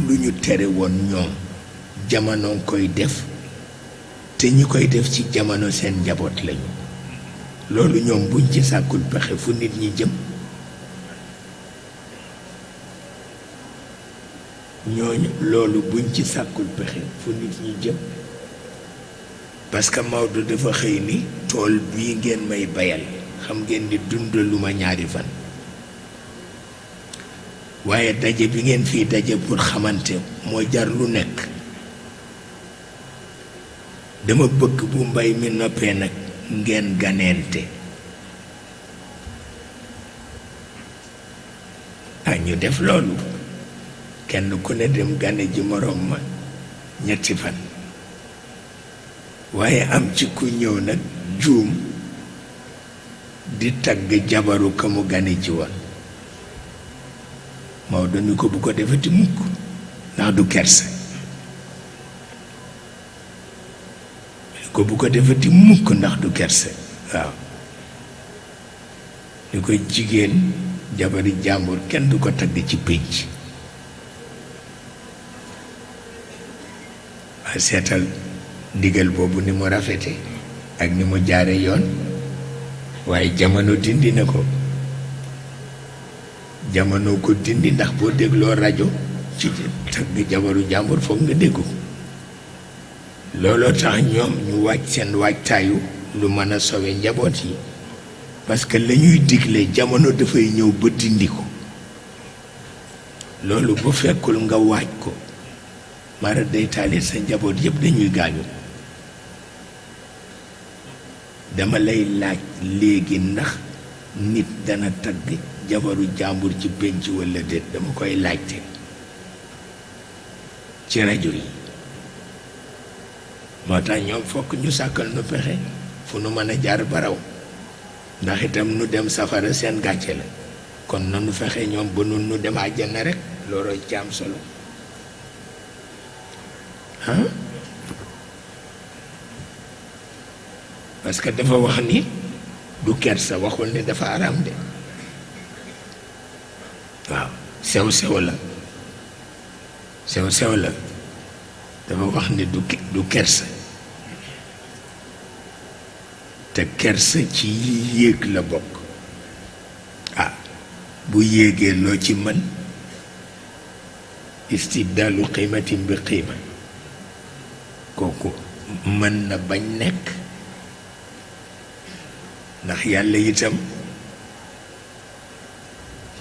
lu ñu tere woon ñoom jamono koy def te ñi koy def ci jamono seen njaboot lañu loolu ñoom buñ ci sàkkul pexe fu nit ñi jëm ñooñu loolu buñ ci sàkkul pexe fu nit ñi jëm parce que Maodo dafa xëy ni tool bii ngeen may bayal xam ngeen ni dundaluma ñaari fan waaye daje bi ngeen fii daje pour xamante moo jar lu nekk dama bëgg bu mbay mi noppee nag ngeen ganeente ñu def loolu kenn ku ne dem gane ji moroom ma ñetti fan waaye am ci ku ñëw nag juum di tagg jabaru ka mu gane ji woon Maodo ni ko bu ko defati mukk ndax du kersa ni ko bu ko defati mukk ndax du kersa waaw ni ko jigéen jabari jàmbur kenn du ko tagg ci pénc waa seetal ndigal boobu ni mu rafete ak ni mu jaare yoon waaye jamono dindi na ko jamono ko dindi ndax boo dégloo rajo ci tagg jabaru jàmbur foog nga dégg ko looloo tax ñoom ñu wàcc seen waajtaayu lu mën a sowe njaboot yi parce que la ñuy digle jamono dafay ñëw ba dindi ko loolu bu fekkul nga waaj ko mara day taali sa njaboot yëpp dañuy gaañu dama lay laaj léegi ndax nit dana tagg jabaru jàmbur ci pénc walla déet dama koy laajte ci rajo yi moo tax ñoom fokk ñu sàkkal nu pexe fu nu mën a jaar baraw ndax itam nu dem safara seen gàcce la kon nanu fexe ñoom ba nun nu dem àjjana rek looloo ci am solo parce que dafa wax ni du kersa waxul ni dafa araam de waaw sew sew la dafa wax ni du kersa te kersa ci yéeg la bokk bu yéegee loo ci mën istibdaalu qiimatin bi qiima kooku mën na bañ nekk ndax yàlla itam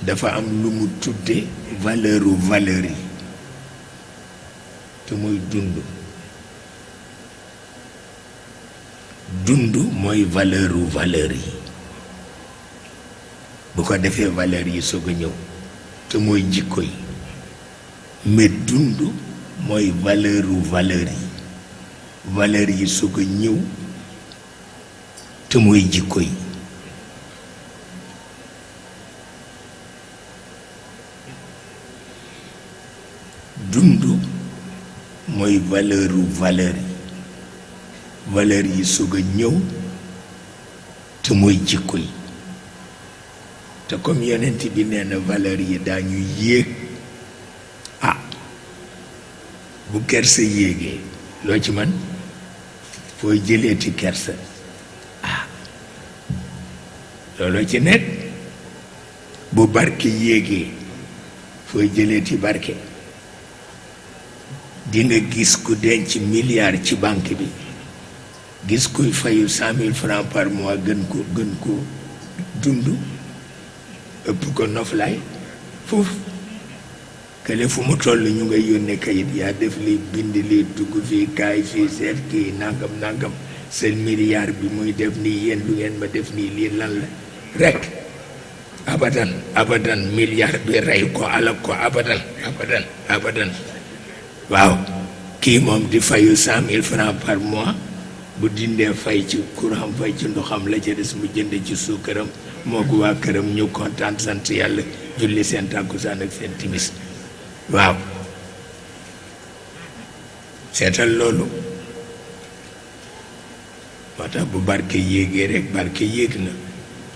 dafa am lu mu tudde valeur yi te muy dund mooy valeur yi bu ko defee valeur yi soog a ñëw te mooy jikko yi mais dund mooy valeur yi soog a ñëw te mooy jikko yi dund mooy valeur yi soog a ñëw te mooy jikko yi te comme yonent bi nee na valeur yi daañu yéeg bu kersa yéegee loo ci man fooy jëleeti kersa looloo ci nekk bu barke yéegee fooy jëleeti barke di nga gis ku denc milliard ci banque bi gis kuy fayu 100 000 francs par mois gën ko dund ëpp ko noflaay foofu kële fu mu toll ñu ngay yónnee kayit yaa def li bind li dugg fii kaay fii seet kii nangam seen milliard bi muy def nii yéen du ngeen ma def nii lii lan la rek abadan milliard bi rey ko alak ko abadan waaw kii moom di fayu 100 000 francs par mois bu dindee fay ci courant fay ci ndoxam la ca des mu jënd ci suukaram moo ko waa këram ñu kontaan sant yàlla julli seen tàkkusaan ak seen timis waaw seetal loolu moo tax bu barke yéegee rek barke yéeg na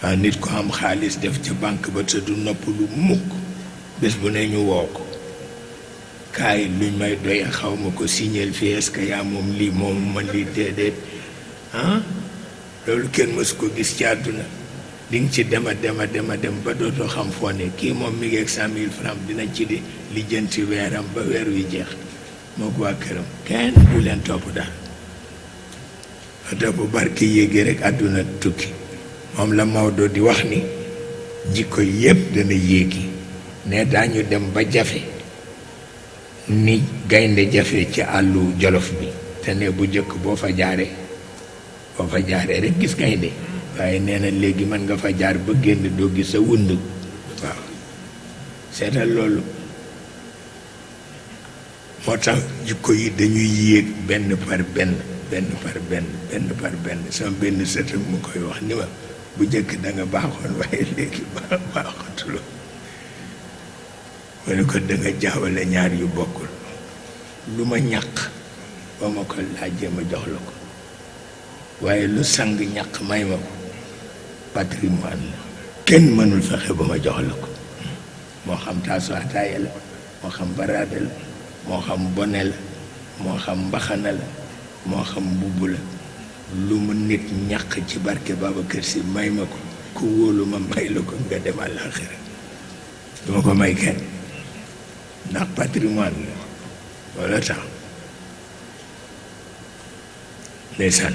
waaw nit ko am xaalis def ca banque ba te du noppalu mukk bés bu ne ñu woo ko kaay luñ may doy xaw ma ko signal fii est-ce que yaa moom lii moom man lii déedéet ah loolu kenn mësu ko gis ci àdduna di nga ci dema dem ba dootoo xam foo ne kii moom mi ngi ak 100 000 francs dina ci di lijjanti weeram ba weer wi jeex moo ko waa këram kenn du leen topp daal bu barke yéegi rek àdduna tukki moom la Maodo di wax ni jikko yépp dana yéegi ne daañu dem ba jafe ni gaynde jafe ci àllu Jolof bi te ne bu jëkk boo fa jaaree rek gis gaynde waaye nee na léegi mën nga fa jaar ba génn doo gis sa wund waaw seetal loolu moo tax jikko yi dañuy yéeg benn par benn sama benn sëtam mu koy wax ni ma bu jëkk da nga baaxoon waaye léegi baaxatuloo ma ne ko da nga jaawale ñaar yu bokkul lu ma ñàq ba ma ko laajee ma jox la ko waaye lu sang ñàq may ma ko patrimoine la kenn mënul fexe ba ma jox la ko moo xam taasu ataaya la moo xam baraade la moo xam bone la moo xam mbaxana la moo xam mbubb la lu mu nit ñàq ci barke Babacar Si may ma ko ku wóolu ma may la ko nga dem àllaaxira duma ko may kenn ndax patrimoine la walla tax ndeysaan